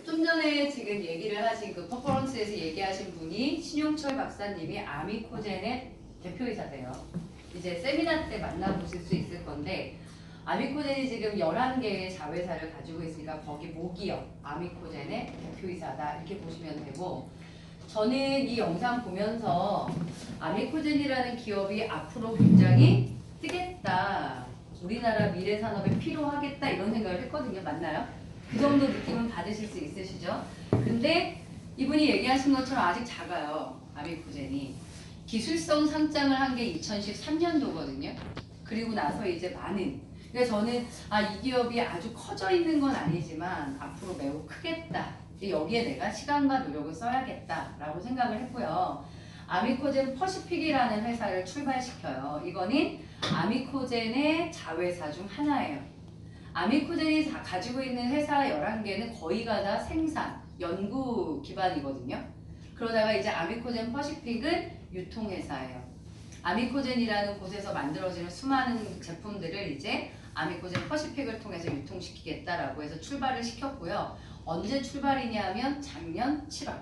좀 전에 지금 얘기를 하신 그 퍼포먼스에서 얘기하신 분이 신용철 박사님이 아미코젠의 대표이사세요. 이제 세미나 때 만나보실 수 있을 건데 아미코젠이 지금 11개의 자회사를 가지고 있으니까 거기 모기업 아미코젠의 대표이사다 이렇게 보시면 되고 저는 이 영상 보면서 아미코젠이라는 기업이 앞으로 굉장히 뜨겠다. 우리나라 미래 산업에 필요하겠다 이런 생각을 했거든요. 맞나요? 그 정도 느낌은 받으실 수 있으시죠? 근데 이분이 얘기하신 것처럼 아직 작아요. 아미코젠이. 기술성 상장을 한 게 2013년도거든요. 그리고 나서 이제 많은. 그래서 저는 이 기업이 아주 커져 있는 건 아니지만 앞으로 매우 크겠다. 여기에 내가 시간과 노력을 써야겠다라고 생각을 했고요. 아미코젠 퍼시픽이라는 회사를 출발시켜요. 이거는 아미코젠의 자회사 중 하나예요. 아미코젠이 가지고 있는 회사 11개는 거의가 다 생산, 연구 기반이거든요. 그러다가 이제 아미코젠 퍼시픽은 유통회사예요. 아미코젠이라는 곳에서 만들어지는 수많은 제품들을 이제 아미코젠 퍼시픽을 통해서 유통시키겠다라고 해서 출발을 시켰고요. 언제 출발이냐 하면 작년 7월.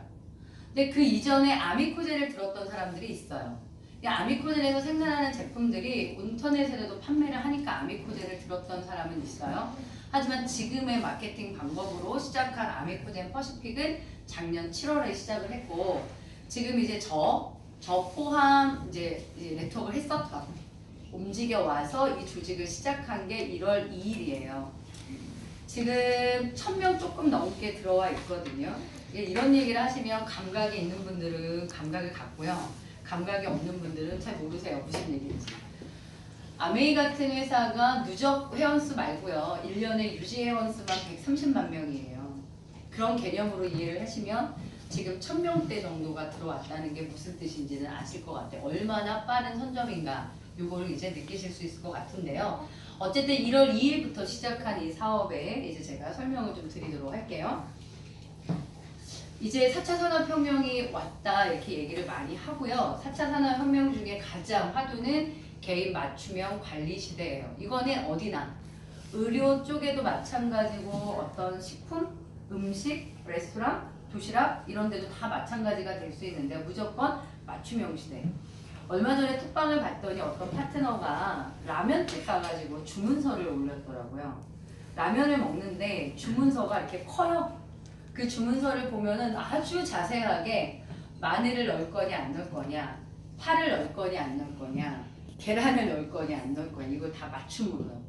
근데 그 이전에 아미코젠을 들었던 사람들이 있어요. 아미코젠에서 생산하는 제품들이 인터넷에도 판매를 하니까 아미코젠을 들었던 사람은 있어요. 하지만 지금의 마케팅 방법으로 시작한 아미코젠 퍼시픽은 작년 7월에 시작을 했고 지금 이제 저 포함 이제 네트워크를 했었던 움직여 와서 이 조직을 시작한 게 1월 2일이에요. 지금 1000명 조금 넘게 들어와 있거든요. 이런 얘기를 하시면 감각이 있는 분들은 감각을 갖고요. 감각이 없는 분들은 잘 모르세요. 무슨 얘기인지. 아메이 같은 회사가 누적 회원수 말고요. 1년에 유지 회원수만 130만 명이에요. 그런 개념으로 이해를 하시면 지금 1000명대 정도가 들어왔다는 게 무슨 뜻인지는 아실 것 같아요. 얼마나 빠른 선점인가 요거를 이제 느끼실 수 있을 것 같은데요. 어쨌든 1월 2일부터 시작한 이 사업에 이제 제가 설명을 좀 드리도록 할게요. 이제 4차 산업혁명이 왔다 이렇게 얘기를 많이 하고요. 4차 산업혁명 중에 가장 화두는 개인 맞춤형 관리 시대예요. 이거는 어디나 의료 쪽에도 마찬가지고 어떤 식품, 음식, 레스토랑, 도시락 이런 데도 다 마찬가지가 될 수 있는데 무조건 맞춤형 시대예요. 얼마 전에 톡방을 봤더니 어떤 파트너가 라면집 가가지고 주문서를 올렸더라고요. 라면을 먹는데 주문서가 이렇게 커요. 그 주문서를 보면은 아주 자세하게 마늘을 넣을 거냐 안 넣을 거냐, 파를 넣을 거냐 안 넣을 거냐, 계란을 넣을 거냐 안 넣을 거냐 이거 다 맞춤으로요.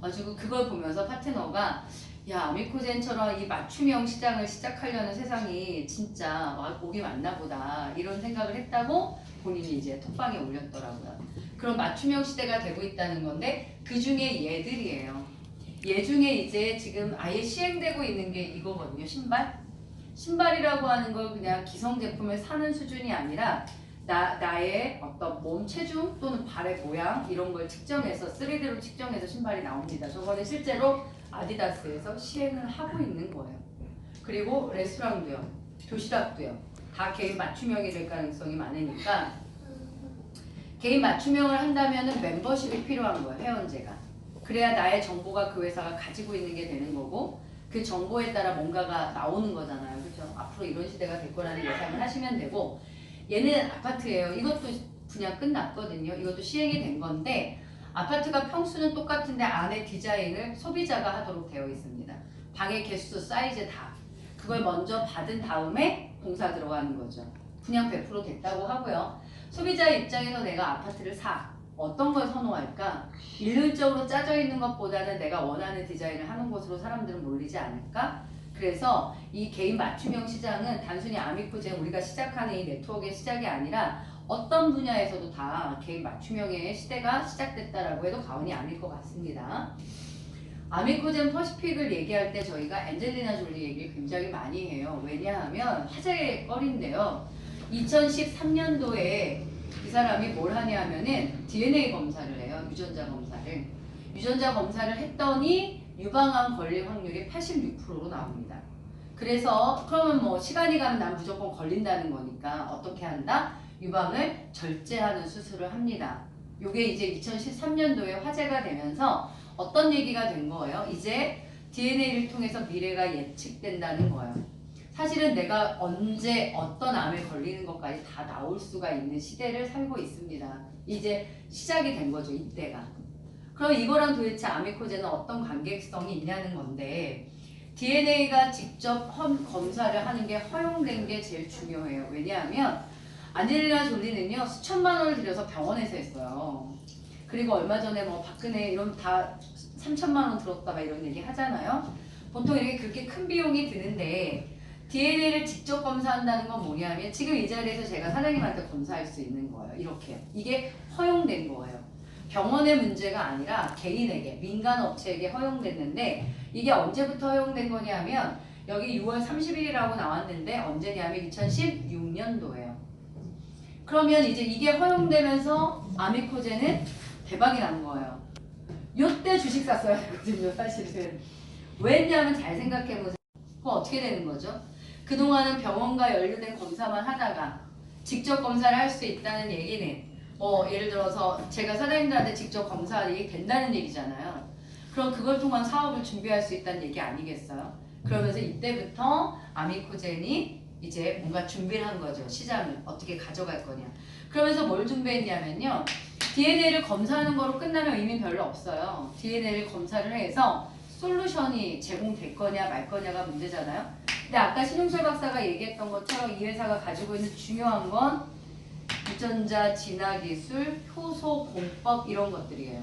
가지고 그걸 보면서 파트너가 야 아미코젠처럼 이 맞춤형 시장을 시작하려는 세상이 진짜 오기 맞나 보다 이런 생각을 했다고 본인이 이제 톡방에 올렸더라고요. 그런 맞춤형 시대가 되고 있다는 건데 그 중에 얘들이에요. 얘 중에 이제 지금 아예 시행되고 있는 게 이거거든요. 신발? 신발이라고 하는 걸 그냥 기성 제품을 사는 수준이 아니라 나의 어떤 몸 체중 또는 발의 모양 이런 걸 측정해서 3D로 측정해서 신발이 나옵니다. 저거는 실제로 아디다스에서 시행을 하고 있는 거예요. 그리고 레스토랑도요. 도시락도요. 다 개인 맞춤형이 될 가능성이 많으니까 개인 맞춤형을 한다면 멤버십이 필요한 거예요. 회원제가. 그래야 나의 정보가 그 회사가 가지고 있는 게 되는 거고 그 정보에 따라 뭔가가 나오는 거잖아요. 그렇죠? 앞으로 이런 시대가 될 거라는 예상을 하시면 되고 얘는 아파트예요. 이것도 분양 끝났거든요. 이것도 시행이 된 건데 아파트가 평수는 똑같은데 안에 디자인을 소비자가 하도록 되어 있습니다. 방의 개수, 사이즈 다. 그걸 먼저 받은 다음에 공사 들어가는 거죠. 분양 100% 됐다고 하고요. 소비자 입장에서 내가 아파트를 사. 어떤 걸 선호할까? 일률적으로 짜져 있는 것보다는 내가 원하는 디자인을 하는 곳으로 사람들은 몰리지 않을까? 그래서 이 개인 맞춤형 시장은 단순히 아미코젠 우리가 시작하는 이 네트워크의 시작이 아니라 어떤 분야에서도 다 개인 맞춤형의 시대가 시작됐다라고 해도 과언이 아닐 것 같습니다. 아미코젠 퍼시픽을 얘기할 때 저희가 엔젤리나 졸리 얘기를 굉장히 많이 해요. 왜냐하면 화제거리인데요. 2013년도에 이 사람이 뭘 하냐 하면은 DNA 검사를 해요. 유전자 검사를. 유전자 검사를 했더니 유방암 걸릴 확률이 86%로 나옵니다. 그래서 그러면 뭐 시간이 가면 난 무조건 걸린다는 거니까 어떻게 한다? 유방을 절제하는 수술을 합니다. 요게 이제 2013년도에 화제가 되면서 어떤 얘기가 된 거예요? 이제 DNA를 통해서 미래가 예측된다는 거예요. 사실은 내가 언제 어떤 암에 걸리는 것까지 다 나올 수가 있는 시대를 살고 있습니다. 이제 시작이 된 거죠, 이때가. 그럼 이거랑 도대체 아미코제는 어떤 관계성이 있냐는 건데, DNA가 직접 검사를 하는 게 허용된 게 제일 중요해요. 왜냐하면 안젤리나 졸리는요, 수천만 원을 들여서 병원에서 했어요. 그리고 얼마 전에 뭐 박근혜 이런 다 3천만 원 들었다 막 이런 얘기 하잖아요. 보통 이렇게 그렇게 큰 비용이 드는데 DNA를 직접 검사한다는 건 뭐냐면 지금 이 자리에서 제가 사장님한테 검사할 수 있는 거예요. 이렇게. 이게 허용된 거예요. 병원의 문제가 아니라 개인에게, 민간 업체에게 허용됐는데 이게 언제부터 허용된 거냐면 여기 6월 30일이라고 나왔는데 언제냐면 2016년도예요. 그러면 이제 이게 허용되면서 아미코제는 대박이 난 거예요. 요때 주식 샀어야 되거든요, 사실은. 왜냐하면 잘 생각해보세요. 그럼 어떻게 되는 거죠? 그동안은 병원과 연루된 검사만 하다가 직접 검사를 할 수 있다는 얘기는 뭐 예를 들어서 제가 사장님들한테 직접 검사하기 된다는 얘기잖아요. 그럼 그걸 통한 사업을 준비할 수 있다는 얘기 아니겠어요? 그러면서 이때부터 아미코젠이 이제 뭔가 준비를 한 거죠. 시장을 어떻게 가져갈 거냐. 그러면서 뭘 준비했냐면요. DNA를 검사하는 거로 끝나면 의미 별로 없어요. DNA를 검사를 해서 솔루션이 제공될 거냐 말 거냐가 문제잖아요. 근데 아까 신용철 박사가 얘기했던 것처럼 이 회사가 가지고 있는 중요한 건 유전자 진화 기술, 효소 공법 이런 것들이에요.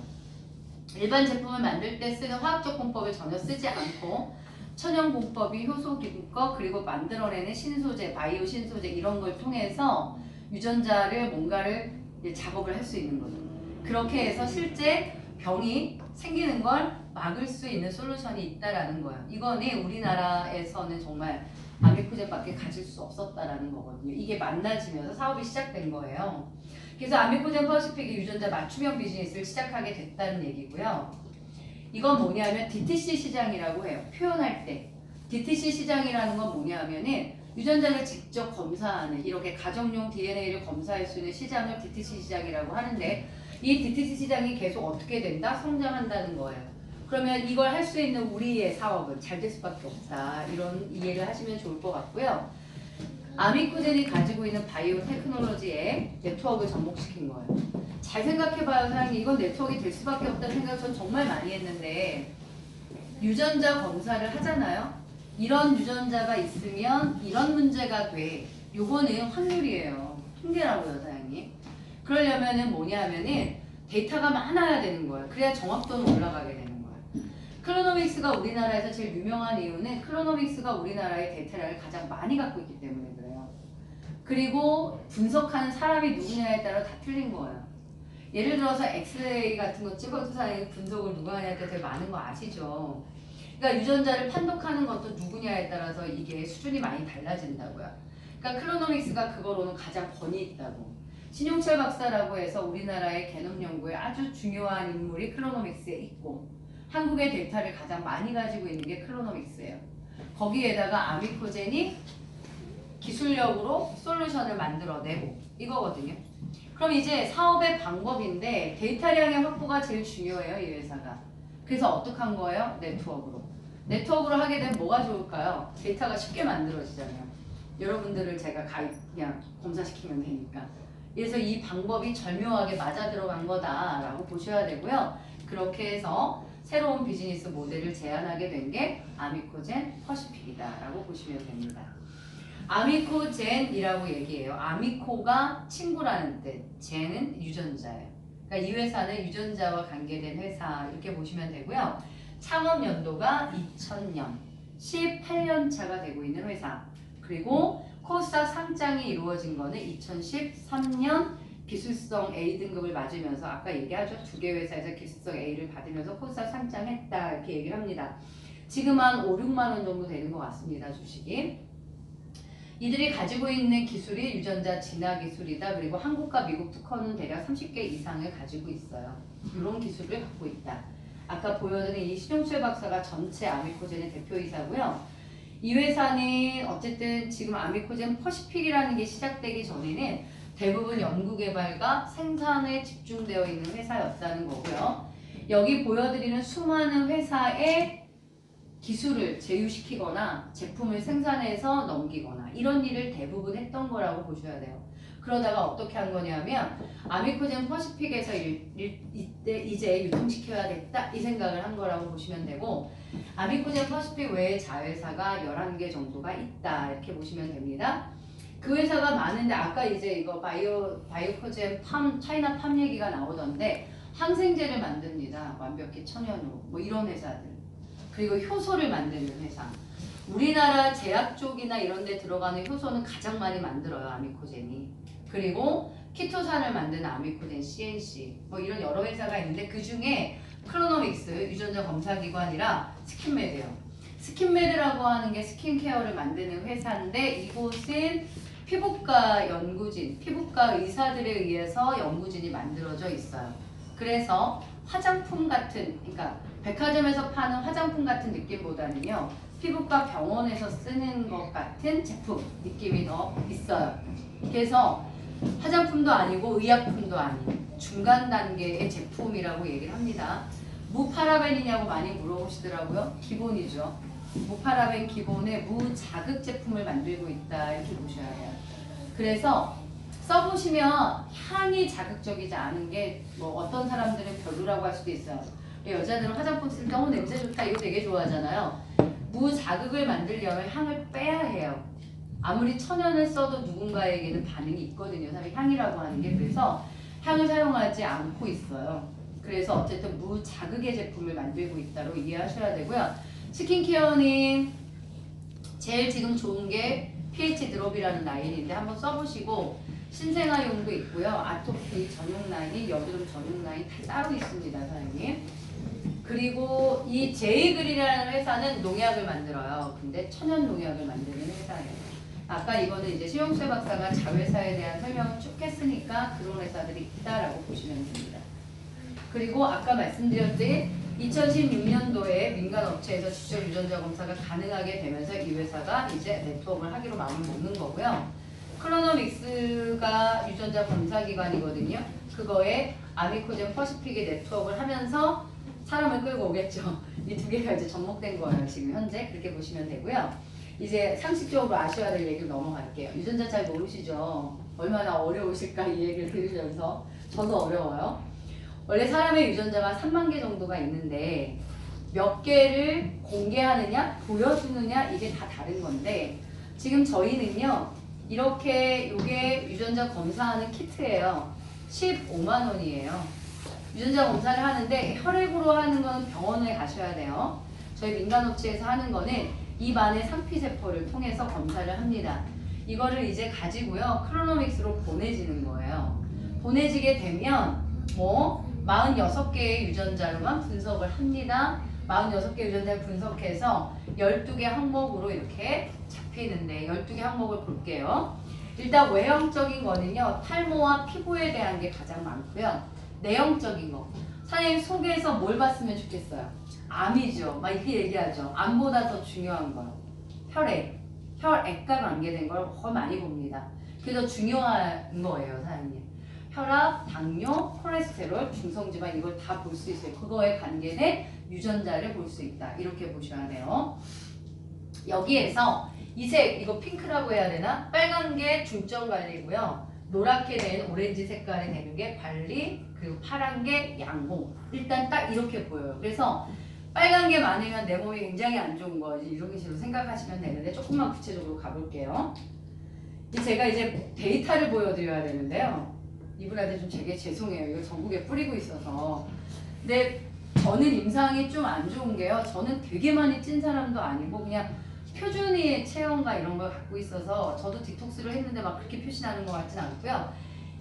일반 제품을 만들 때 쓰는 화학적 공법을 전혀 쓰지 않고 천연 공법이 효소 기법 그리고 만들어내는 신소재, 바이오 신소재 이런 걸 통해서 유전자를 뭔가를 작업을 할 수 있는 거죠. 그렇게 해서 실제 병이 생기는 걸 막을 수 있는 솔루션이 있다라는 거예요. 이거는 우리나라에서는 정말 아미코젠밖에 가질 수 없었다라는 거거든요. 이게 만나지면서 사업이 시작된 거예요. 그래서 아미코젠 퍼시픽이 유전자 맞춤형 비즈니스를 시작하게 됐다는 얘기고요. 이건 뭐냐면 DTC 시장이라고 해요. 표현할 때. DTC 시장이라는 건 뭐냐면은 유전자를 직접 검사하는 이렇게 가정용 DNA를 검사할 수 있는 시장을 DTC 시장이라고 하는데 이 DTC 시장이 계속 어떻게 된다? 성장한다는 거예요. 그러면 이걸 할 수 있는 우리의 사업은 잘 될 수밖에 없다. 이런 이해를 하시면 좋을 것 같고요. 아미코젠이 가지고 있는 바이오 테크놀로지에 네트워크를 접목시킨 거예요. 잘 생각해봐요, 사장님. 이건 네트워크가 될 수밖에 없다는 생각 전 정말 많이 했는데 유전자 검사를 하잖아요. 이런 유전자가 있으면 이런 문제가 돼. 요거는 확률이에요. 통계라고요, 사장님. 그러려면은 뭐냐면은 데이터가 많아야 되는 거예요. 그래야 정확도는 올라가게 되는 거예요. 클로노믹스가 우리나라에서 제일 유명한 이유는 클로노믹스가 우리나라의 데이터를 가장 많이 갖고 있기 때문에 그래요. 그리고 분석하는 사람이 누구냐에 따라 다 틀린 거예요. 예를 들어서 엑스레이 같은 거 찍어도 사람이 분석을 누가 하냐에 따라 되게 많은 거 아시죠? 그러니까 유전자를 판독하는 것도 누구냐에 따라서 이게 수준이 많이 달라진다고요. 그러니까 클로노믹스가 그거로는 가장 권위 있다고. 신용철 박사라고 해서 우리나라의 게놈 연구에 아주 중요한 인물이 클로노믹스에 있고 한국의 데이터를 가장 많이 가지고 있는 게 클로노믹스예요. 거기에다가 아미코젠이 기술력으로 솔루션을 만들어내고 이거거든요. 그럼 이제 사업의 방법인데 데이터량의 확보가 제일 중요해요, 이 회사가. 그래서 어떻게 한 거예요? 네트워크로. 네트워크로 하게 되면 뭐가 좋을까요? 데이터가 쉽게 만들어지잖아요. 여러분들을 제가 그냥 검사시키면 되니까. 그래서 이 방법이 절묘하게 맞아 들어간 거다라고 보셔야 되고요. 그렇게 해서 새로운 비즈니스 모델을 제안하게 된 게 아미코젠 퍼시픽이다라고 보시면 됩니다. 아미코젠이라고 얘기해요. 아미코가 친구라는 뜻, 젠은 유전자예요. 그러니까 이 회사는 유전자와 관계된 회사 이렇게 보시면 되고요. 창업 연도가 2000년, 18년 차가 되고 있는 회사. 그리고 코스닥 상장이 이루어진 거는 2013년 기술성 A 등급을 맞으면서 아까 얘기하죠. 두 개 회사에서 기술성 A를 받으면서 코스닥 상장했다 이렇게 얘기를 합니다. 지금 한 5, 6만 원 정도 되는 것 같습니다. 주식이. 이들이 가지고 있는 기술이 유전자 진화 기술이다. 그리고 한국과 미국 특허는 대략 30개 이상을 가지고 있어요. 이런 기술을 갖고 있다. 아까 보여드린 이 신용철 박사가 전체 아미코젠의 대표이사고요. 이 회사는 어쨌든 지금 아미코젠 퍼시픽이라는 게 시작되기 전에는 대부분 연구개발과 생산에 집중되어 있는 회사였다는 거고요. 여기 보여드리는 수많은 회사의 기술을 제휴시키거나 제품을 생산해서 넘기거나 이런 일을 대부분 했던 거라고 보셔야 돼요. 그러다가 어떻게 한 거냐면 아미코젠 퍼시픽에서 이때 이제 유통시켜야겠다 이 생각을 한 거라고 보시면 되고, 아미코젠 퍼시픽 외에 자회사가 11개 정도가 있다 이렇게 보시면 됩니다. 그 회사가 많은데 아까 이제 이거 바이오코젠 차이나 팜 얘기가 나오던데 항생제를 만듭니다. 완벽히 천연으로 뭐 이런 회사들. 그리고 효소를 만드는 회사. 우리나라 제약 쪽이나 이런 데 들어가는 효소는 가장 많이 만들어요, 아미코젠이. 그리고 키토산을 만드는 아미코젠 CNC 뭐 이런 여러 회사가 있는데 그 중에 크로노믹스 유전자 검사기관이라 스킨메드요. 스킨메드라고 하는 게 스킨케어를 만드는 회사인데 이곳은 피부과 연구진, 피부과 의사들에 의해서 연구진이 만들어져 있어요. 그래서 화장품 같은, 그러니까 백화점에서 파는 화장품 같은 느낌보다는요, 피부과 병원에서 쓰는 것 같은 제품 느낌이 더 있어요. 그래서 화장품도 아니고 의약품도 아닌 중간 단계의 제품이라고 얘기를 합니다. 무파라벤이냐고 많이 물어보시더라고요. 기본이죠. 무파라벤 기본에 무자극 제품을 만들고 있다 이렇게 보셔야 해요. 그래서 써보시면 향이 자극적이지 않은 게 뭐 어떤 사람들은 별로라고 할 수도 있어요. 여자들은 화장품 쓸 때 냄새 좋다 이거 되게 좋아하잖아요. 무자극을 만들려면 향을 빼야 해요. 아무리 천연을 써도 누군가에게는 반응이 있거든요. 사실 향이라고 하는 게. 그래서 향을 사용하지 않고 있어요. 그래서 어쨌든 무자극의 제품을 만들고 있다고 이해하셔야 되고요. 스킨케어는 제일 지금 좋은 게 pH 드롭이라는 라인인데 한번 써보시고, 신생아용도 있고요. 아토피 전용 라인이, 여드름 전용 라인 다 따로 있습니다, 사장님. 그리고 이 제이글이라는 회사는 농약을 만들어요. 근데 천연 농약을 만드는 회사예요. 아까 이거는 이제 심영철 박사가 자회사에 대한 설명을 쭉 했으니까 그런 회사들이 있다라고 보시면 됩니다. 그리고 아까 말씀드렸듯이 2016년도에 민간 업체에서 직접 유전자 검사가 가능하게 되면서 이 회사가 이제 네트워크를 하기로 마음을 먹는 거고요. 크로노믹스가 유전자 검사 기관이거든요. 그거에 아미코젠 퍼시픽의 네트워크를 하면서 사람을 끌고 오겠죠. 이 두 개가 이제 접목된 거예요. 지금 현재 그렇게 보시면 되고요. 이제 상식적으로 아셔야 될 얘기로 넘어갈게요. 유전자 잘 모르시죠? 얼마나 어려우실까 이 얘기를 들으면서. 저도 어려워요. 원래 사람의 유전자가 3만 개 정도가 있는데 몇 개를 공개하느냐 보여주느냐 이게 다 다른 건데, 지금 저희는요 이렇게 요게 유전자 검사하는 키트예요. 15만 원이에요. 유전자 검사를 하는데 혈액으로 하는 건 병원에 가셔야 돼요. 저희 민간업체에서 하는 거는 입 안에 상피세포를 통해서 검사를 합니다. 이거를 이제 가지고요 크로노믹스로 보내지는 거예요. 보내지게 되면 뭐 46개의 유전자로만 분석을 합니다. 46개 유전자를 분석해서 12개 항목으로 이렇게 잡히는데 12개 항목을 볼게요. 일단 외형적인 거는요 탈모와 피부에 대한 게 가장 많고요. 내형적인 거, 사장님 속에서 뭘 봤으면 좋겠어요? 암이죠. 막 이렇게 얘기하죠. 암보다 더 중요한 거 혈액, 혈액과 관계된 걸 더 많이 봅니다. 그게 더 중요한 거예요, 사장님. 혈압, 당뇨, 콜레스테롤, 중성지방 이걸 다 볼 수 있어요. 그거에 관계된 유전자를 볼 수 있다. 이렇게 보셔야 돼요. 여기에서 이색, 이거 핑크라고 해야 되나? 빨간 게 중점 관리고요. 노랗게 된 오렌지 색깔이 되는 게 관리, 그리고 파란 게 양호. 일단 딱 이렇게 보여요. 그래서 빨간 게 많으면 내 몸이 굉장히 안 좋은 거지. 이런 식으로 생각하시면 되는데 조금만 구체적으로 가볼게요. 제가 이제 데이터를 보여드려야 되는데요. 이분한테 좀 되게 죄송해요. 이거 전국에 뿌리고 있어서. 근데 저는 임상이 좀 안 좋은 게요. 저는 되게 많이 찐 사람도 아니고 그냥 표준의 체형과 이런 걸 갖고 있어서 저도 디톡스를 했는데 막 그렇게 표시나는 것 같진 않고요.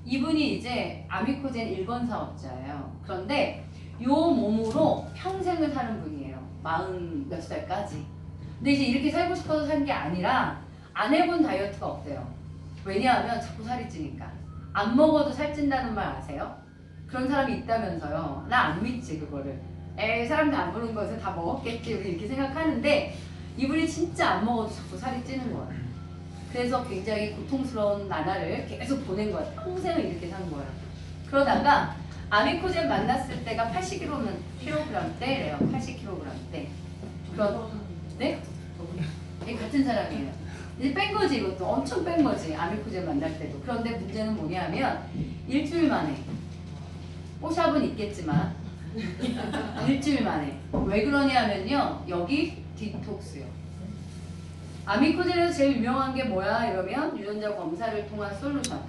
이분이 이제 아미코젠 1번 사업자예요. 그런데 요 몸으로 평생을 사는 분이에요. 40 몇 살까지. 근데 이제 이렇게 살고 싶어서 산 게 아니라 안 해본 다이어트가 없대요. 왜냐하면 자꾸 살이 찌니까. 안 먹어도 살찐다는 말 아세요? 그런 사람이 있다면서요. 나 안 믿지 그거를. 에이 사람들 안 보는 거에서 다 먹었겠지 우리 이렇게 생각하는데 이분이 진짜 안 먹어도 자꾸 살이 찌는 거예요. 그래서 굉장히 고통스러운 나날을 계속 보낸 거예요. 평생을 이렇게 산 거예요. 그러다가 아미코젠 만났을 때가 80kg대래요. 80kg대. 네? 같은 사람이에요. 이제 뺀 거지 이것도 엄청 뺀 거지 아미코제 만날 때도. 그런데 문제는 뭐냐면 일주일 만에 뽀샵은 있겠지만 일주일 만에 왜 그러냐면요 여기 디톡스요. 아미코제에서 제일 유명한 게 뭐야 이러면 유전자 검사를 통한 솔루션.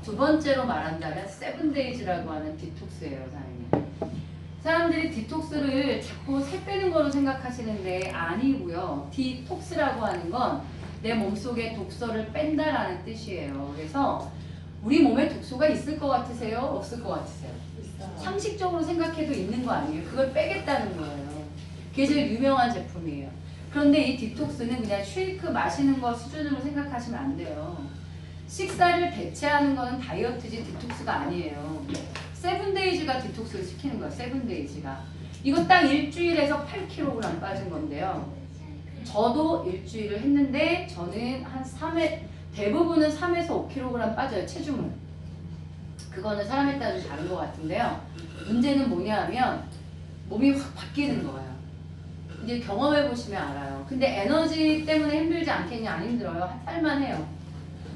두 번째로 말한다면 세븐데이즈라고 하는 디톡스예요. 사람들이 디톡스를 자꾸 살 빼는 거로 생각하시는데 아니고요. 디톡스라고 하는 건 내 몸속에 독소를 뺀다라는 뜻이에요. 그래서 우리 몸에 독소가 있을 것 같으세요? 없을 것 같으세요? 상식적으로 생각해도 있는 거 아니에요. 그걸 빼겠다는 거예요. 그게 제일 유명한 제품이에요. 그런데 이 디톡스는 그냥 쉐이크 마시는 거 수준으로 생각하시면 안 돼요. 식사를 대체하는 거는 다이어트지 디톡스가 아니에요. 세븐데이즈가 디톡스를 시키는 거예요. 세븐데이즈가. 이거 딱 일주일에서 8kg 빠진 건데요. 저도 일주일을 했는데 저는 한 3회, 대부분은 3에서 5kg 빠져요. 체중은. 그거는 사람에 따라 좀 다른 것 같은데요. 문제는 뭐냐 하면 몸이 확 바뀌는 거예요. 이제 경험해 보시면 알아요. 근데 에너지 때문에 힘들지 않겠냐? 안 힘들어요. 살만해요.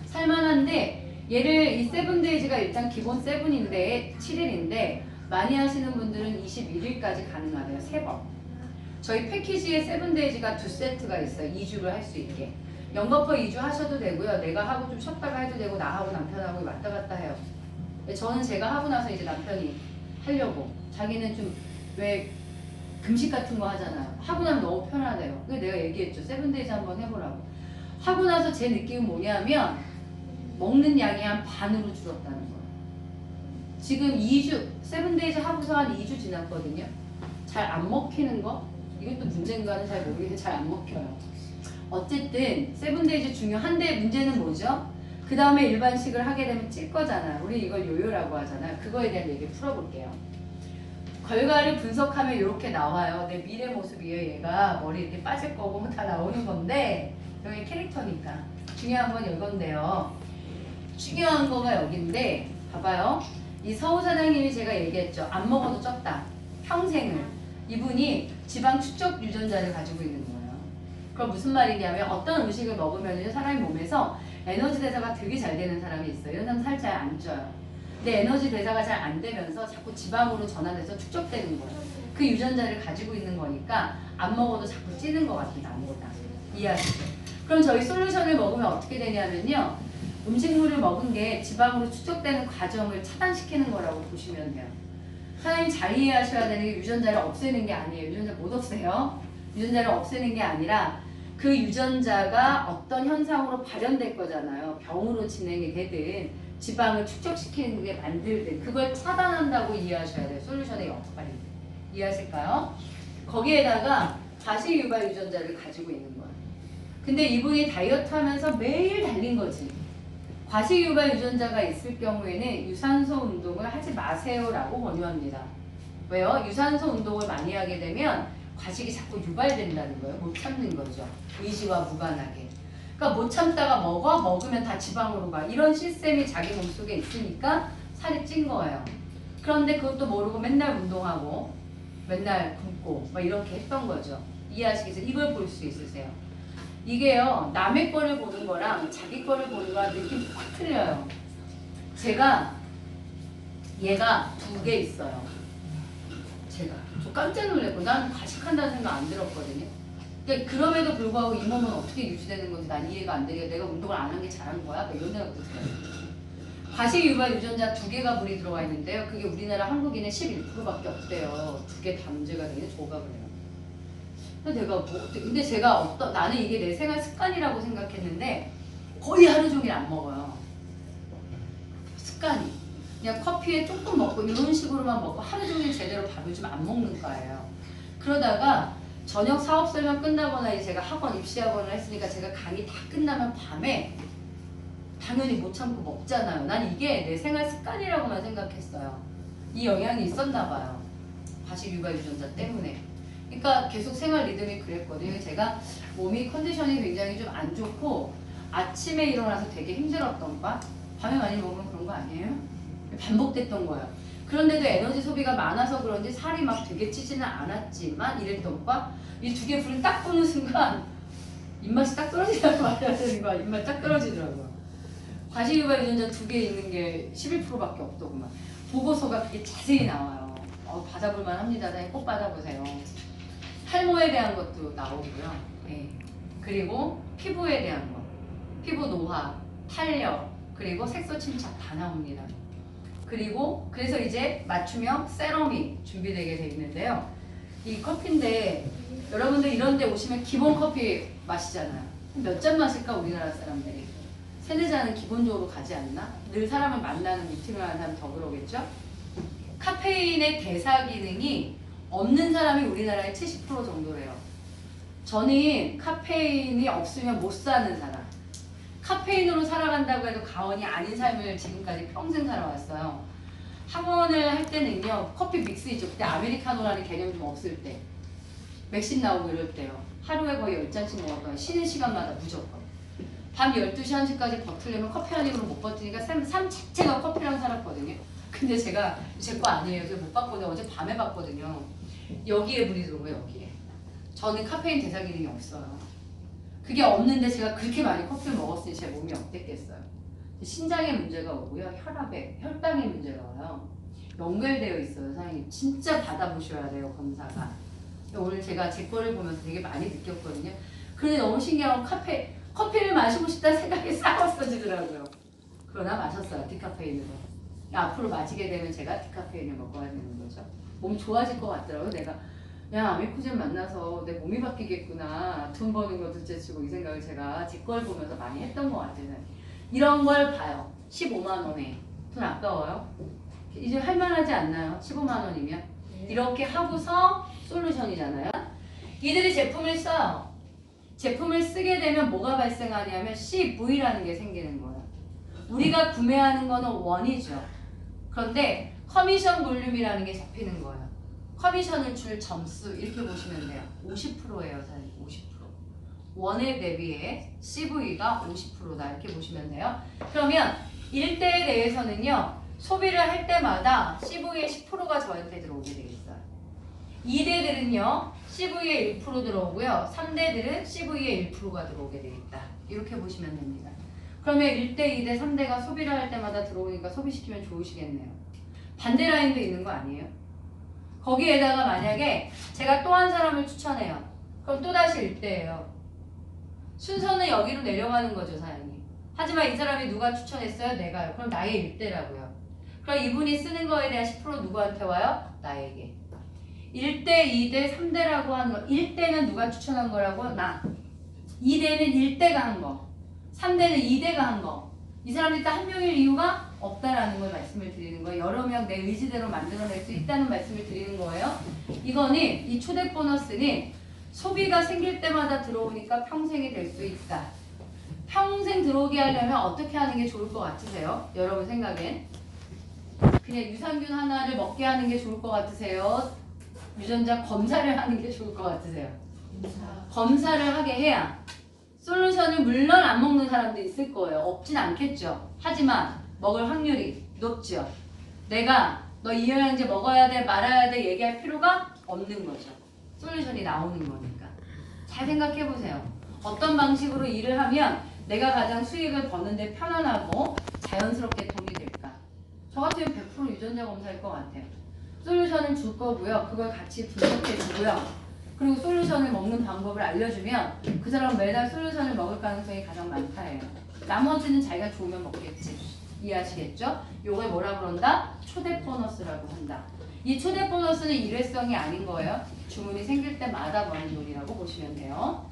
살만한데 얘를 이 세븐데이즈가 일단 기본 7인데 7일인데 많이 하시는 분들은 21일까지 가능하대요. 3번. 저희 패키지에 세븐데이즈가 2세트가 있어요. 2주를 할 수 있게. 연거푸 2주 하셔도 되고요. 내가 하고 좀 쉬었다가 해도 되고 나하고 남편하고 왔다 갔다 해요. 저는 제가 하고 나서 이제 남편이 하려고. 자기는 좀 왜 금식 같은 거 하잖아요. 하고 나면 너무 편하대요. 그래서 내가 얘기했죠. 세븐데이즈 한번 해보라고. 하고 나서 제 느낌은 뭐냐면 먹는 양이 한 반으로 줄었다는 거예요. 지금 2주, 세븐데이즈 하고서 한 2주 지났거든요. 잘 안 먹히는 거? 이것도 문제인가는 잘 모르겠는데 잘 안 먹혀요. 어쨌든 세븐데이즈 중요한데 문제는 뭐죠? 그 다음에 일반식을 하게 되면 찔 거잖아요. 우리 이걸 요요라고 하잖아요. 그거에 대한 얘기를 풀어볼게요. 결과를 분석하면 이렇게 나와요. 내 미래 모습이에요. 얘가 머리 이렇게 빠질 거고 뭐 다 나오는 건데 여기 캐릭터니까 중요한 건 이건데요. 중요한 거가 여기인데 봐봐요. 이 서우 사장님이 제가 얘기했죠. 안 먹어도 쪘다. 평생을. 이분이 지방 축적 유전자를 가지고 있는 거예요. 그럼 무슨 말이냐면 어떤 음식을 먹으면 사람의 몸에서 에너지 대사가 되게 잘 되는 사람이 있어요. 이런 사람 살 잘 안 쪄요. 근데 에너지 대사가 잘 안 되면서 자꾸 지방으로 전환돼서 축적되는 거예요. 그 유전자를 가지고 있는 거니까 안 먹어도 자꾸 찌는 것 같아요. 아무거나. 이해하시죠? 그럼 저희 솔루션을 먹으면 어떻게 되냐면요. 음식물을 먹은 게 지방으로 축적되는 과정을 차단시키는 거라고 보시면 돼요. 사장님 잘 이해하셔야 되는 게 유전자를 없애는 게 아니에요. 유전자 못 없애요. 유전자를 없애는 게 아니라 그 유전자가 어떤 현상으로 발현될 거잖아요. 병으로 진행이 되든 지방을 축적시키는 게 만들든 그걸 차단한다고 이해하셔야 돼요. 솔루션의 역할이. 이해하실까요? 거기에다가 가시 유발 유전자를 가지고 있는 거예요. 근데 이분이 다이어트 하면서 매일 달린 거지. 과식 유발 유전자가 있을 경우에는 유산소 운동을 하지 마세요라고 권유합니다. 왜요? 유산소 운동을 많이 하게 되면 과식이 자꾸 유발된다는 거예요. 못 참는 거죠. 의지와 무관하게. 그러니까 못 참다가 먹으면 다 지방으로 가. 이런 시스템이 자기 몸속에 있으니까 살이 찐 거예요. 그런데 그것도 모르고 맨날 운동하고 맨날 굶고 막 이렇게 했던 거죠. 이해하시겠어요? 이걸 볼 수 있으세요? 이게요. 남의 거를 보는 거랑 자기 거를 보는 거랑 느낌이 확 틀려요. 제가 얘가 2개 있어요. 저 깜짝 놀랐고 난 과식한다는 생각 안 들었거든요. 그러니까 그럼에도 불구하고 이 몸은 어떻게 유지되는 건지 난 이해가 안 되게 내가 운동을 안 한 게 잘한 거야? 이런 생각도 들어요. 과식 유발 유전자 2개가 물이 들어가 있는데요. 그게 우리나라 한국인의 11%밖에 없대요. 2개 다 문제가 되게 조각을 해요. 내가 근데 제가 나는 이게 내 생활 습관이라고 생각했는데 거의 하루 종일 안 먹어요. 습관이. 그냥 커피에 조금 먹고 이런 식으로만 먹고 하루 종일 제대로 밥을 좀 안 먹는 거예요. 그러다가 저녁 사업 설명 끝나거나 이제 제가 학원 입시 학원을 했으니까 제가 강의 다 끝나면 밤에 당연히 못 참고 먹잖아요. 난 이게 내 생활 습관이라고만 생각했어요. 이 영향이 있었나 봐요. 과식 유발 유전자 때문에. 그러니까 계속 생활 리듬이 그랬거든요. 제가 몸이 컨디션이 굉장히 좀 안 좋고 아침에 일어나서 되게 힘들었던 거 밤에 많이 먹으면 그런 거 아니에요? 반복됐던 거예요. 그런데도 에너지 소비가 많아서 그런지 살이 막 되게 찌지는 않았지만 이랬던 오빠 이 두 개 불을 딱 보는 순간 입맛이 딱 떨어지라고 말해야 되는 거야. 입맛 딱 떨어지더라고요. 과식유발 유전자 두 개 있는 게 11%밖에 없더구만. 보고서가 그게 자세히 나와요. 받아볼만 합니다. 꼭 받아보세요. 탈모에 대한 것도 나오고요. 네. 그리고 피부에 대한 거. 피부 노화, 탄력, 그리고 색소 침착 다 나옵니다. 그리고 그래서 이제 맞춤형 세럼이 준비되게 돼 있는데요. 이 커피인데 여러분들 이런 데 오시면 기본 커피 마시잖아요. 몇 잔 마실까 우리나라 사람들이? 세네 잔은 기본적으로 가지 않나? 늘 사람을 만나는 미팅을 하는 사람 더 그러겠죠? 카페인의 대사 기능이 없는 사람이 우리나라의 70% 정도래요. 저는 카페인이 없으면 못 사는 사람. 카페인으로 살아간다고 해도 가언이 아닌 삶을 지금까지 평생 살아왔어요. 학원을 할 때는요. 커피 믹스 있죠. 그때 아메리카노라는 개념 좀 없을 때. 맥심 나오고 이럴 때요. 하루에 거의 10잔씩 먹었거든요. 쉬는 시간마다 무조건. 밤 12시 1시까지 버티려면 커피 한 입으로 못 버티니까 삶 자체가 커피랑 살았거든요. 근데 제가 제 거 아니에요. 제가 못 봤거든요. 어제 밤에 봤거든요. 여기에 물이 들어오고 여기에. 저는 카페인 대사 기능이 없어요. 그게 없는데 제가 그렇게 많이 커피를 먹었으니 제 몸이 어땠겠어요. 신장에 문제가 오고요. 혈압에, 혈당에 문제가 와요. 연결되어 있어요. 사장님. 진짜 받아보셔야 돼요. 검사가. 오늘 제가 제 거를 보면서 되게 많이 느꼈거든요. 그런데 너무 신기한 건 커피를 마시고 싶다는 생각이 싹 없어지더라고요. 그러나 마셨어요. 디카페인으로. 앞으로 마시게 되면 제가 디카페인을 먹어야 되는 거죠. 몸이 좋아질 것 같더라고요. 내가 야 아미쿠젠 만나서 내 몸이 바뀌겠구나. 돈 버는 거 둘째 치고 이 생각을 제가 제 걸 보면서 많이 했던 것 같아요. 이런 걸 봐요. 15만 원에. 돈 아까워요? 이제 할만하지 않나요? 15만 원이면? 이렇게 하고서 솔루션이잖아요. 이들이 제품을 써요. 제품을 쓰게 되면 뭐가 발생하냐면 CV라는 게 생기는 거예요. 우리가 구매하는 거는 원이죠. 그런데 커미션 볼륨이라는 게 잡히는 거예요. 커미션을 줄 점수 이렇게 보시면 돼요. 50%예요. 사실 50%. 원에 대비해 CV가 50%다 이렇게 보시면 돼요. 그러면 1대에 대해서는요. 소비를 할 때마다 CV의 10%가 저한테 들어오게 되어 있어요. 2대들은요. CV의 1% 들어오고요. 3대들은 CV의 1%가 들어오게 되어 있다. 이렇게 보시면 됩니다. 그러면 1대, 2대, 3대가 소비를 할 때마다 들어오니까 소비시키면 좋으시겠네요. 반대 라인도 있는 거 아니에요? 거기에다가 만약에 제가 또 한 사람을 추천해요. 그럼 또다시 1대예요. 순서는 여기로 내려가는 거죠, 사장님. 하지만 이 사람이 누가 추천했어요? 내가요. 그럼 나의 1대라고요. 그럼 이분이 쓰는 거에 대한 10% 누구한테 와요? 나에게. 1대, 2대, 3대라고 하는 거. 1대는 누가 추천한 거라고? 나. 2대는 1대가 한 거. 3대는 2대가 한 거. 이 사람들이 딱 한 명일 이유가 없다라는 걸 말씀을 드리는 거예요. 여러 명 내 의지대로 만들어낼 수 있다는 말씀을 드리는 거예요. 이거는 이 초대 보너스는 소비가 생길 때마다 들어오니까 평생이 될 수 있다. 평생 들어오게 하려면 어떻게 하는 게 좋을 것 같으세요? 여러분 생각엔? 그냥 유산균 하나를 먹게 하는 게 좋을 것 같으세요? 유전자 검사를 하는 게 좋을 것 같으세요? 검사를 하게 해야 솔루션을 물론 안 먹는 사람도 있을 거예요. 없진 않겠죠. 하지만 먹을 확률이 높죠. 내가 너 이 영양제 먹어야 돼 말아야 돼 얘기할 필요가 없는 거죠. 솔루션이 나오는 거니까. 잘 생각해 보세요. 어떤 방식으로 일을 하면 내가 가장 수익을 버는데 편안하고 자연스럽게 도움이 될까? 저 같으면 100% 유전자 검사일 것 같아요. 솔루션을 줄 거고요. 그걸 같이 분석해 주고요. 그리고 솔루션을 먹는 방법을 알려주면 그 사람은 매달 솔루션을 먹을 가능성이 가장 많다예요. 나머지는 자기가 좋으면 먹겠지. 이해하시겠죠? 요걸 뭐라 그런다? 초대 보너스라고 한다. 이 초대 보너스는 일회성이 아닌 거예요. 주문이 생길 때마다 버는 돈이라고 보시면 돼요.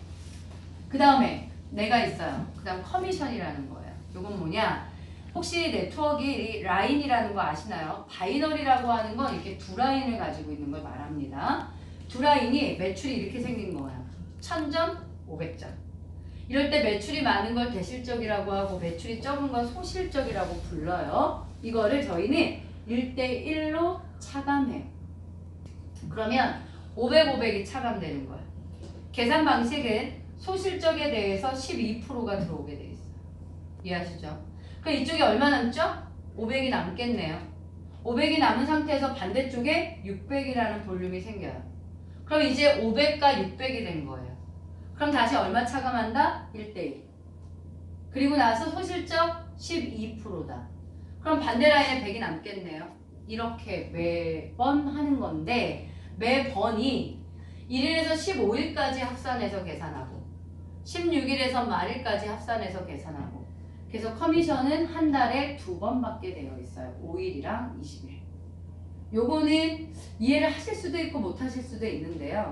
그 다음에 내가 있어요. 그 다음 커미션이라는 거예요. 요건 뭐냐? 혹시 네트워크 라인이라는 거 아시나요? 바이너리라고 하는 건 이렇게 두 라인을 가지고 있는 걸 말합니다. 두 라인이 매출이 이렇게 생긴 거예요. 1000점, 500점. 이럴 때 매출이 많은 걸 대실적이라고 하고 매출이 적은 건 소실적이라고 불러요. 이거를 저희는 1대1로 차감해요. 그러면 500, 500이 차감되는 거예요. 계산 방식은 소실적에 대해서 12%가 들어오게 돼 있어요. 이해하시죠? 그럼 이쪽에 얼마 남죠? 500이 남겠네요. 500이 남은 상태에서 반대쪽에 600이라는 볼륨이 생겨요. 그럼 이제 500과 600이 된 거예요. 그럼 다시 얼마 차감한다? 1대1. 그리고 나서 소실적 12%다. 그럼 반대 라인에 100이 남겠네요. 이렇게 매번 하는 건데 매번이 1일에서 15일까지 합산해서 계산하고 16일에서 말일까지 합산해서 계산하고 그래서 커미션은 한 달에 2번 받게 되어 있어요. 5일이랑 20일. 요거는 이해를 하실 수도 있고 못 하실 수도 있는데요.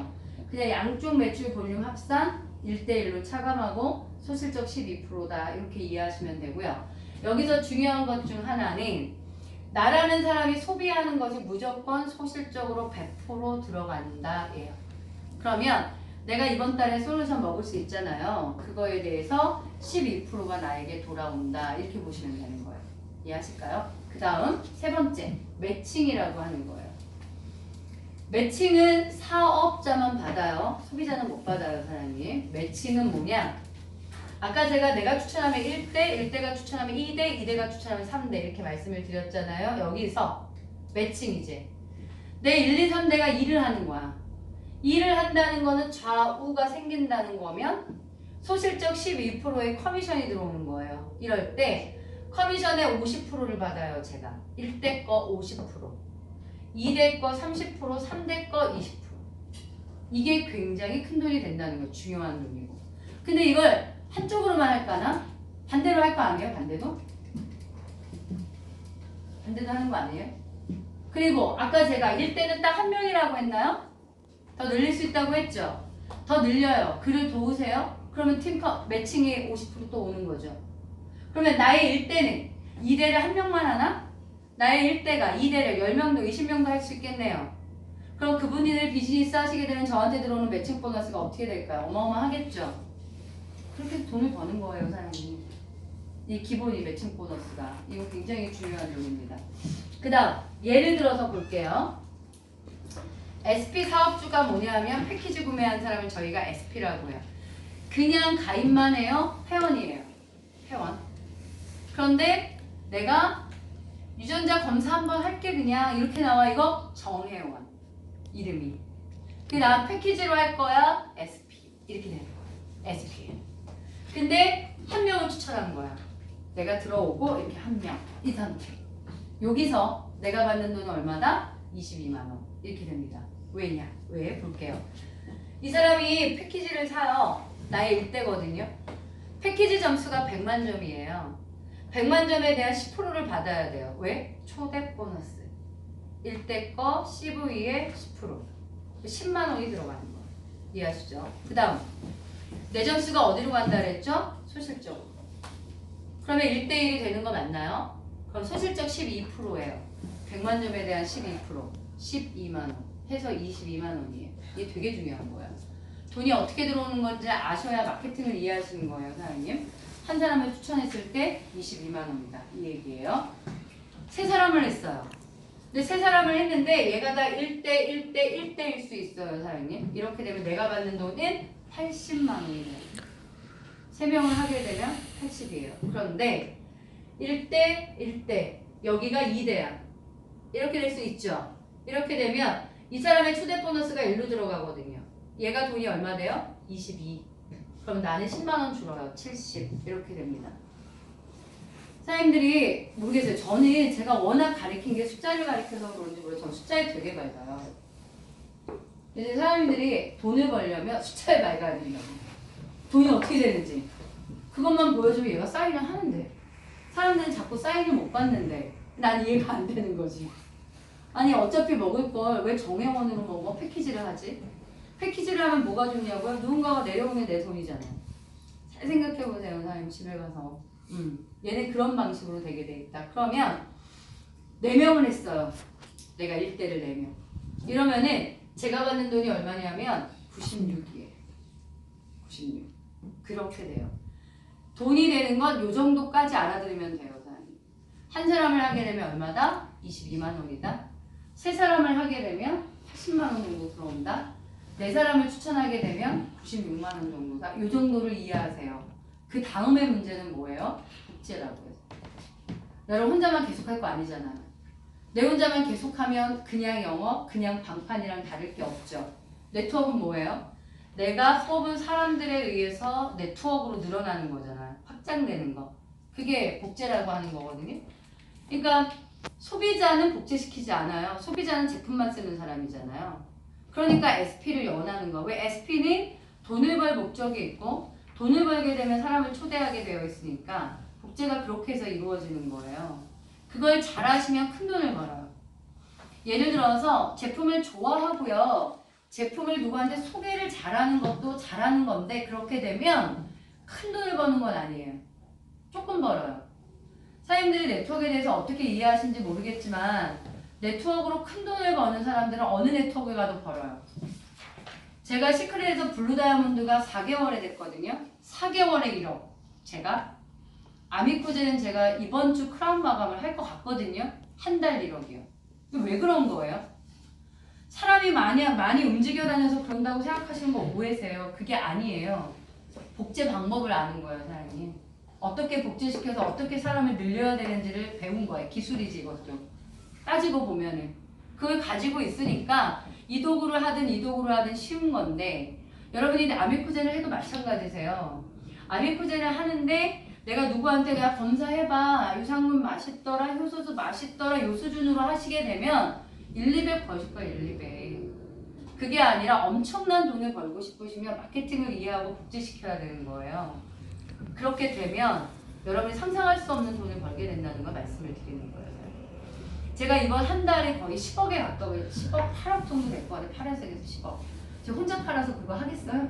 그냥 양쪽 매출 볼륨 합산 1대1로 차감하고 소실적 12%다 이렇게 이해하시면 되고요. 여기서 중요한 것 중 하나는 나라는 사람이 소비하는 것이 무조건 소실적으로 100% 들어간다 예요. 그러면 내가 이번 달에 솔루션 먹을 수 있잖아요. 그거에 대해서 12%가 나에게 돌아온다 이렇게 보시면 되는 거예요. 이해하실까요? 그 다음 세 번째 매칭이라고 하는 거예요. 매칭은 사업자만 받아요. 소비자는 못 받아요, 사장님. 매칭은 뭐냐? 아까 내가 추천하면 1대, 1대가 추천하면 2대, 2대가 추천하면 3대 이렇게 말씀을 드렸잖아요. 여기서 매칭이지. 내 1, 2, 3대가 일을 하는 거야. 일을 한다는 거는 좌우가 생긴다는 거면 소실적 12%의 커미션이 들어오는 거예요. 이럴 때 커미션의 50%를 받아요, 제가. 1대 거 50%, 2대 거 30%, 3대 거 20%. 이게 굉장히 큰 돈이 된다는 거, 중요한 돈이고. 근데 이걸 한쪽으로만 할까나? 반대로 할 거 아니에요? 반대도 하는 거 아니에요? 그리고 아까 제가 1대는 딱 한 명이라고 했나요? 더 늘릴 수 있다고 했죠? 더 늘려요. 글을 도우세요? 그러면 매칭이 50% 오는 거죠. 그러면 나의 1대는 2대를 한 명만 하나? 나의 1대가 2대를 10명도 20명도 할 수 있겠네요. 그럼 그분들 비즈니스 하시게 되면 저한테 들어오는 매칭 보너스가 어떻게 될까요? 어마어마하겠죠? 그렇게 돈을 버는 거예요, 사장님. 이 기본이 매칭 보너스가. 이거 굉장히 중요한 용입니다. 그 다음 예를 들어서 볼게요. SP 사업주가 뭐냐면 패키지 구매한 사람을 저희가 SP라고 해요. 그냥 가입만 해요? 회원이에요. 회원. 그런데 내가 유전자 검사 한번 할게 그냥 이렇게 나와. 이거 정회원 이름이. 나 패키지로 할 거야 SP 이렇게 되는 거야. SP. 근데 한 명을 추천한 거야. 내가 들어오고 이렇게 한 명 이 상태. 여기서 내가 받는 돈은 얼마다? 22만 원 이렇게 됩니다. 왜냐? 왜? 볼게요. 이 사람이 패키지를 사요. 나의 1대거든요. 패키지 점수가 100만 점이에요. 100만 점에 대한 10%를 받아야 돼요. 왜? 초대 보너스. 1대 거 CV에 10%. 10만 원이 들어가는 거예요. 이해하시죠? 그 다음 내 점수가 어디로 간다 그랬죠? 소실적으로. 그러면 1대1이 되는 거 맞나요? 그럼 소실적 12%예요. 100만 점에 대한 12%. 12만 원. 해서 22만 원이에요. 이게 되게 중요한 거예요. 돈이 어떻게 들어오는 건지 아셔야 마케팅을 이해하시는 거예요, 사장님. 한 사람을 추천했을 때 22만 원입니다. 이 얘기예요. 세 사람을 했어요. 근데 세 사람을 했는데 얘가 다 1대일 수 있어요, 사장님. 이렇게 되면 내가 받는 돈은 80만 원이에요. 세 명을 하게 되면 80이에요. 그런데 1대 여기가 2대야. 이렇게 될 수 있죠. 이렇게 되면 이 사람의 초대 보너스가 1로 들어가거든요. 얘가 돈이 얼마 돼요? 22. 그럼 나는 10만 원 줄어요. 70. 이렇게 됩니다. 사장님들이 모르겠어요. 저는 제가 워낙 가르친 게 숫자를 가르쳐서 그런지 모르겠어요. 저는 숫자에 되게 밝아요. 이제 사장님들이 돈을 벌려면 숫자에 밝아야 된다고. 돈이 어떻게 되는지. 그것만 보여주면 얘가 사인을 하는데. 사람들은 자꾸 사인을 못 받는데 난 이해가 안 되는 거지. 아니 어차피 먹을 걸 왜 정회원으로 먹어? 패키지를 하지? 패키지를 하면 뭐가 좋냐고요? 누군가가 내려오면 내 손이잖아요. 잘 생각해보세요. 사장님 집에 가서. 얘는 그런 방식으로 되게 돼 있다. 그러면 4명을 했어요. 내가 1대를 4명. 이러면은 제가 받는 돈이 얼마냐면 96이에요. 96. 그렇게 돼요. 돈이 되는 건 요 정도까지 알아들으면 돼요. 사장님. 한 사람을 하게 되면 얼마다? 22만 원이다. 세 사람을 하게 되면 80만 원 정도 들어온다. 네 사람을 추천하게 되면 96만 원 정도다. 이 정도를 이해하세요. 그 다음의 문제는 뭐예요? 복제라고 해서. 여러분 혼자만 계속 할 거 아니잖아요. 내 혼자만 계속하면 그냥 영어, 그냥 방판이랑 다를 게 없죠. 네트워크는 뭐예요? 내가 뽑은 사람들에 의해서 네트워크로 늘어나는 거잖아요. 확장되는 거. 그게 복제라고 하는 거거든요. 그러니까 소비자는 복제시키지 않아요. 소비자는 제품만 쓰는 사람이잖아요. 그러니까 SP를 원하는 거. 왜 SP는 돈을 벌 목적이 있고 돈을 벌게 되면 사람을 초대하게 되어 있으니까 복제가 그렇게 해서 이루어지는 거예요. 그걸 잘하시면 큰 돈을 벌어요. 예를 들어서 제품을 좋아하고요. 제품을 누구한테 소개를 잘하는 것도 잘하는 건데 그렇게 되면 큰 돈을 버는 건 아니에요. 조금 벌어요. 사장님들이 네트워크에 대해서 어떻게 이해하시는지 모르겠지만 네트워크로 큰 돈을 버는 사람들은 어느 네트워크에 가도 벌어요. 제가 시크릿에서 블루 다이아몬드가 4개월에 됐거든요. 4개월에 1억. 제가 아미쿠제는 제가 이번 주 크라운 마감을 할 것 같거든요. 한 달 1억이요. 왜 그런 거예요? 사람이 많이 움직여 다녀서 그런다고 생각하시는 거 오해세요. 그게 아니에요. 복제 방법을 아는 거예요, 사장님. 어떻게 복제시켜서 어떻게 사람을 늘려야 되는지를 배운 거예요. 기술이지 이것도. 따지고 보면은. 그걸 가지고 있으니까 이 도구를 하든 이 도구를 하든 쉬운 건데 여러분이 아미쿠제를 해도 마찬가지세요. 아미쿠제를 하는데 내가 누구한테 내가 검사해봐. 유산균 맛있더라. 효소도 맛있더라. 요 수준으로 하시게 되면 1, 200 버실 거예요. 1, 200. 그게 아니라 엄청난 돈을 벌고 싶으시면 마케팅을 이해하고 복제시켜야 되는 거예요. 그렇게 되면 여러분이 상상할 수 없는 돈을 벌게 된다는 걸 말씀을 드리는 거예요. 제가 이번 한 달에 거의 10억에 가까워요. 10억, 8억 정도 될 거 같아요. 팔아서 10억. 제가 혼자 팔아서 그거 하겠어요?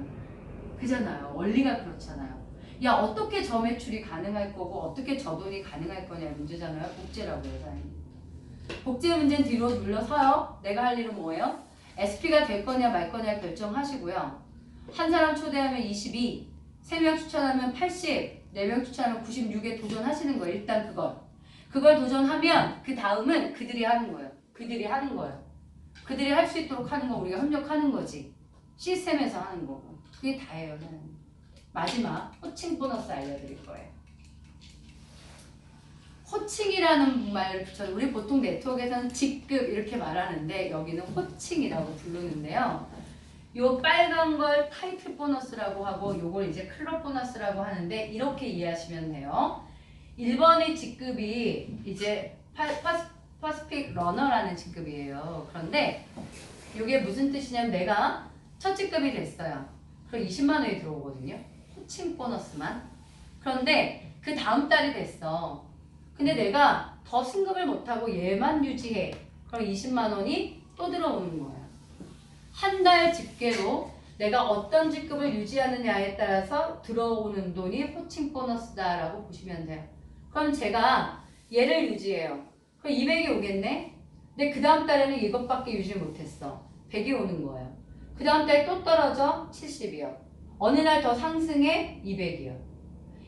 그잖아요. 원리가 그렇잖아요. 야, 어떻게 저 매출이 가능할 거고 어떻게 저 돈이 가능할 거냐 문제잖아요. 복제라고요, 사장님. 복제 문제는 뒤로 물러서요. 내가 할 일은 뭐예요? SP가 될 거냐 말 거냐 결정하시고요. 한 사람 초대하면 22, 3명 추천하면 80, 4명 추천하면 96에 도전하시는 거예요. 일단 그걸 도전하면 그 다음은 그들이 하는 거예요. 그들이 하는 거예요. 그들이 할 수 있도록 하는 거 우리가 협력하는 거지. 시스템에서 하는 거고. 그게 다예요. 마지막 호칭 보너스 알려드릴 거예요. 호칭이라는 말을 붙여서 우리 보통 네트워크에서는 직급 이렇게 말하는데 여기는 호칭이라고 부르는데요. 요 빨간 걸 타이틀 보너스라고 하고 요걸 이제 클럽 보너스라고 하는데 이렇게 이해하시면 돼요. 1번의 직급이 이제 퍼스픽 러너라는 직급이에요. 그런데 이게 무슨 뜻이냐면 내가 첫 직급이 됐어요. 그럼 20만 원이 들어오거든요. 호칭 보너스만. 그런데 그 다음 달이 됐어. 근데 내가 더 승급을 못하고 얘만 유지해. 그럼 20만 원이 또 들어오는 거예요. 한 달 집계로 내가 어떤 직급을 유지하느냐에 따라서 들어오는 돈이 호칭 보너스다라고 보시면 돼요. 그럼 제가 얘를 유지해요. 그럼 200이 오겠네? 근데 그 다음 달에는 이것밖에 유지 못했어. 100이 오는 거예요. 그 다음 달에 또 떨어져 70이요. 어느 날 더 상승해 200이요.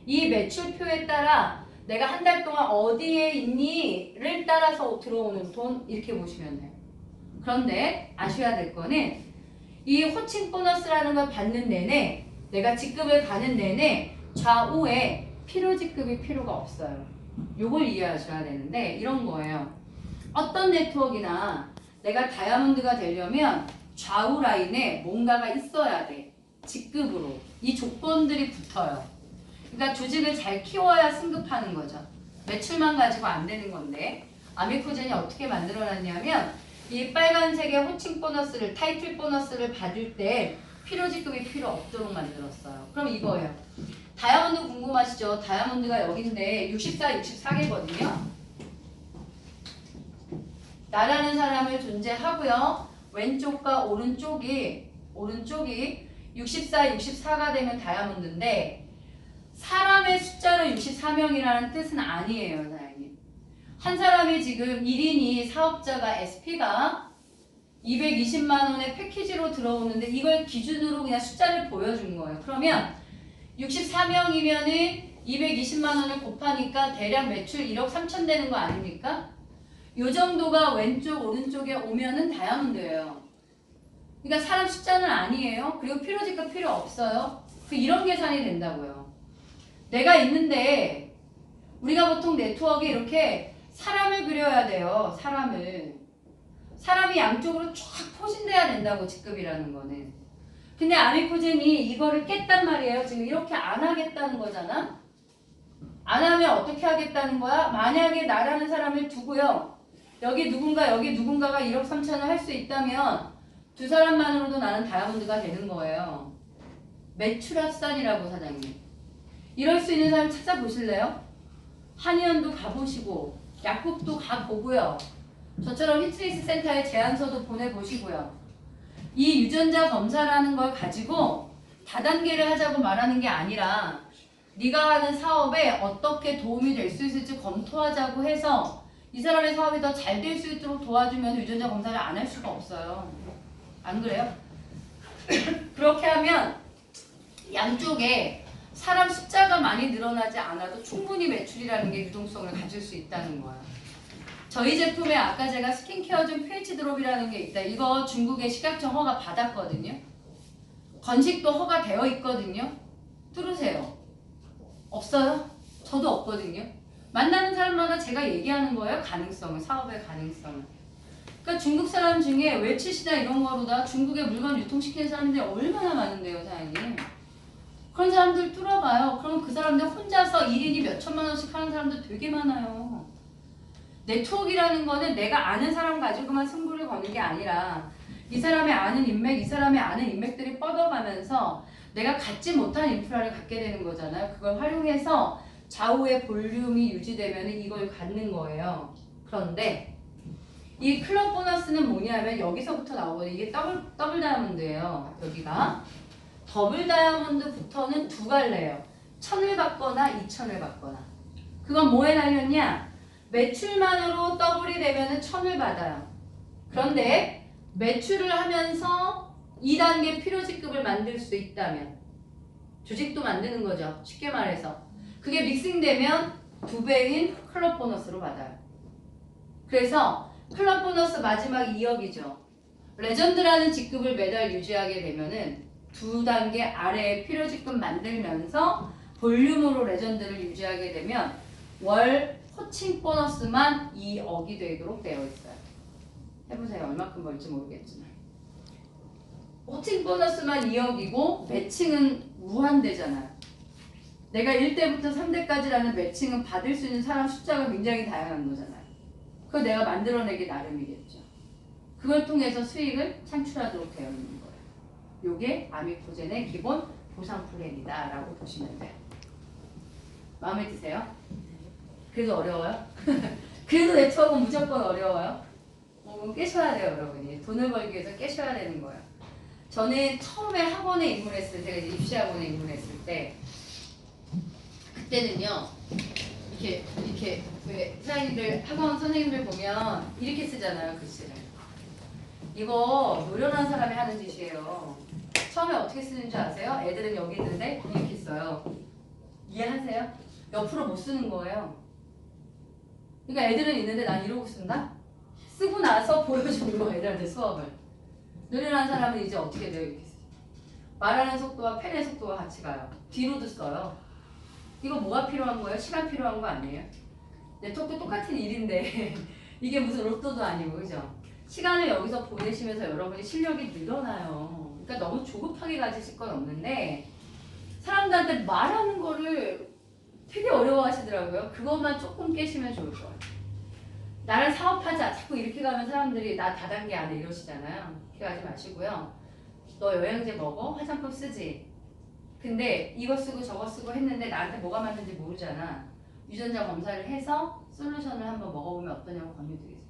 이 매출표에 따라 내가 한 달 동안 어디에 있니를 따라서 들어오는 돈 이렇게 보시면 돼요. 그런데 아셔야 될 거는 이 호칭 보너스라는 걸 받는 내내 내가 직급을 가는 내내 좌우에 필요 직급이 필요가 없어요. 요걸 이해하셔야 되는데 이런 거예요. 어떤 네트워크나 내가 다이아몬드가 되려면 좌우 라인에 뭔가가 있어야 돼. 직급으로. 이 조건들이 붙어요. 그러니까 조직을 잘 키워야 승급하는 거죠. 매출만 가지고 안 되는 건데 아미코젠이 어떻게 만들어놨냐면 이 빨간색의 호칭 보너스를 타이틀 보너스를 받을 때 필요 직급이 필요 없도록 만들었어요. 그럼 이거예요. 다이아몬드 궁금하시죠? 다이아몬드가 여기인데 64, 64개거든요. 나라는 사람을 존재하고요. 왼쪽과 오른쪽이 64, 64가 되면 다이아몬드인데 사람의 숫자로 64명이라는 뜻은 아니에요. 사장님. 한 사람이 지금 1인이 사업자가 SP가 220만 원의 패키지로 들어오는데 이걸 기준으로 그냥 숫자를 보여준 거예요. 그러면 64명이면은 220만 원을 곱하니까 대략 매출 1억 3천 되는 거 아닙니까? 요 정도가 왼쪽 오른쪽에 오면은 다이아몬드예요. 그러니까 사람 숫자는 아니에요. 그리고 필요직급 필요 없어요. 이런 계산이 된다고요. 내가 있는데 우리가 보통 네트워크에 이렇게 사람을 그려야 돼요. 사람이 양쪽으로 쫙 포진돼야 된다고 직급이라는 거는. 근데 아미코젠이 이거를 깼단 말이에요. 지금 이렇게 안 하겠다는 거잖아. 안 하면 어떻게 하겠다는 거야? 만약에 나라는 사람을 두고요. 여기 누군가가 1억 3천을 할 수 있다면 두 사람만으로도 나는 다이아몬드가 되는 거예요. 매출 합산이라고 사장님. 이럴 수 있는 사람 찾아보실래요? 한의원도 가보시고 약국도 가보고요. 저처럼 히트니스 센터에 제안서도 보내보시고요. 이 유전자 검사라는 걸 가지고 다단계를 하자고 말하는 게 아니라 네가 하는 사업에 어떻게 도움이 될 수 있을지 검토하자고 해서 이 사람의 사업이 더 잘 될 수 있도록 도와주면 유전자 검사를 안 할 수가 없어요. 안 그래요? 그렇게 하면 양쪽에 사람 숫자가 많이 늘어나지 않아도 충분히 매출이라는 게 유동성을 가질 수 있다는 거야. 저희 제품에 아까 제가 스킨케어 중 pH 드롭이라는 게 있다. 이거 중국의 식약청 허가 받았거든요. 건식도 허가되어 있거든요. 뚫으세요. 없어요? 저도 없거든요. 만나는 사람마다 제가 얘기하는 거예요. 가능성을, 사업의 가능성을. 그러니까 중국 사람 중에 웹칫이나 이런 거로다 중국에 물건 유통시키는 사람들이 얼마나 많은데요, 사장님. 그런 사람들 뚫어봐요. 그럼 그 사람들 혼자서 1인이 몇 천만 원씩 하는 사람들 되게 많아요. 네트워크라는 거는 내가 아는 사람 가지고만 승부를 거는 게 아니라 이 사람의 아는 인맥, 이 사람의 아는 인맥들이 뻗어가면서 내가 갖지 못한 인프라를 갖게 되는 거잖아요. 그걸 활용해서 좌우의 볼륨이 유지되면 이걸 갖는 거예요. 그런데 이 클럽 보너스는 뭐냐면 여기서부터 나오거든요. 이게 더블 다이아몬드예요. 여기가. 더블 다이아몬드부터는 두 갈래예요. 1000을 받거나 2000을 받거나. 그건 뭐에 달렸냐? 매출만으로 더블이 되면 1000을 받아요. 그런데 매출을 하면서 2단계 필요직급을 만들 수 있다면 조직도 만드는 거죠. 쉽게 말해서. 그게 믹싱되면 2배인 클럽 보너스로 받아요. 그래서 클럽 보너스 마지막 2억이죠. 레전드라는 직급을 매달 유지하게 되면은 2단계 아래에 필요직급 만들면서 볼륨으로 레전드를 유지하게 되면 월 코칭 보너스만 2억이 되도록 되어 있어요. 해보세요. 얼마큼 벌지 모르겠지만. 코칭 보너스만 2억이고 매칭은 무한대잖아요. 내가 1대부터 3대까지라는 매칭은 받을 수 있는 사람 숫자가 굉장히 다양한 거잖아요. 그거 내가 만들어내기 나름이겠죠. 그걸 통해서 수익을 창출하도록 되어 있는 거예요. 요게 아미코젠의 기본 보상 플랜이다 라고 보시면 돼요. 마음에 드세요? 그래도 어려워요? 그래도 네트워크는 무조건 어려워요? 깨셔야 돼요, 여러분이. 돈을 벌기 위해서 깨셔야 되는 거예요. 저는 처음에 학원에 입문했을 때, 제가 이제 입시학원에 입문했을 때, 그때는요, 이렇게, 왜, 사장님들, 학원 선생님들 보면 이렇게 쓰잖아요, 글씨를. 이거 노련한 사람이 하는 짓이에요. 처음에 어떻게 쓰는 줄 아세요? 애들은 여기 있는데 이렇게 써요. 이해하세요? 옆으로 못 쓰는 거예요. 그러니까 애들은 있는데 난 이러고 쓴다? 쓰고 나서 보여주는 거예요, 애들한테 수업을. 노련한 사람은 이제 어떻게 돼요? 이렇게 써요. 말하는 속도와 펜의 속도가 같이 가요. 뒤로도 써요. 이거 뭐가 필요한 거예요? 시간 필요한 거 아니에요? 네트워크 똑같은 일인데 이게 무슨 로또도 아니고, 그죠? 시간을 여기서 보내시면서 여러분이 실력이 늘어나요. 그러니까 너무 조급하게 가지실 건 없는데 사람들한테 말하는 거를 되게 어려워하시더라고요. 그것만 조금 깨시면 좋을 거예요. 나를 사업하자. 자꾸 이렇게 가면 사람들이 나 다단계 안 해 이러시잖아요. 그렇게 가지 마시고요. 너 영양제 먹어? 화장품 쓰지? 근데 이거 쓰고 저거 쓰고 했는데 나한테 뭐가 맞는지 모르잖아. 유전자 검사를 해서 솔루션을 한번 먹어보면 어떠냐고 권유드리세요.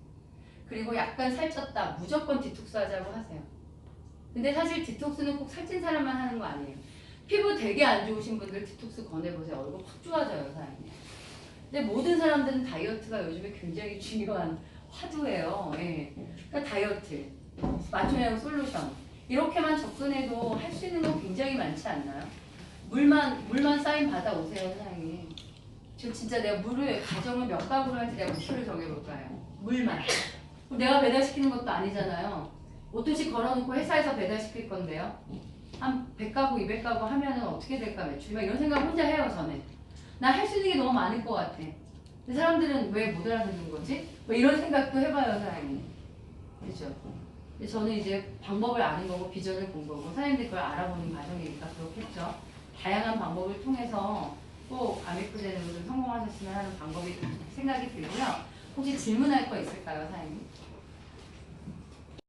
그리고 약간 살쪘다. 무조건 디톡스 하자고 하세요. 근데 사실 디톡스는 꼭 살찐 사람만 하는 거 아니에요. 피부 되게 안 좋으신 분들 디톡스 권해보세요. 얼굴 확 좋아져요, 사장님. 근데 모든 사람들은 다이어트가 요즘에 굉장히 중요한 화두예요. 예. 그러니까 다이어트, 맞춤형 솔루션 이렇게만 접근해도 할 수 있는 건 굉장히 많지 않나요? 물만 사인 받아오세요, 사장님. 저 진짜 내가 물을 가정을 몇 가구로 할지 내가 목표를 정해볼까요? 물만. 내가 배달시키는 것도 아니잖아요. 5도씩 걸어놓고 회사에서 배달시킬 건데요. 한 100가구, 200가구 하면은 어떻게 될까 매출이? 막 이런 생각 혼자 해요, 저는. 나 할 수 있는 게 너무 많을 것 같아. 근데 사람들은 왜 못 알아듣는 거지? 뭐 이런 생각도 해봐요, 사장님. 그렇죠? 저는 이제 방법을 아는 거고 비전을 본 거고 사장님들 그걸 알아보는 과정이니까 그렇겠죠. 다양한 방법을 통해서 꼭 아미프제로 좀 성공하셨으면 하는 방법이 생각이 들고요. 혹시 질문할 거 있을까요, 사장님?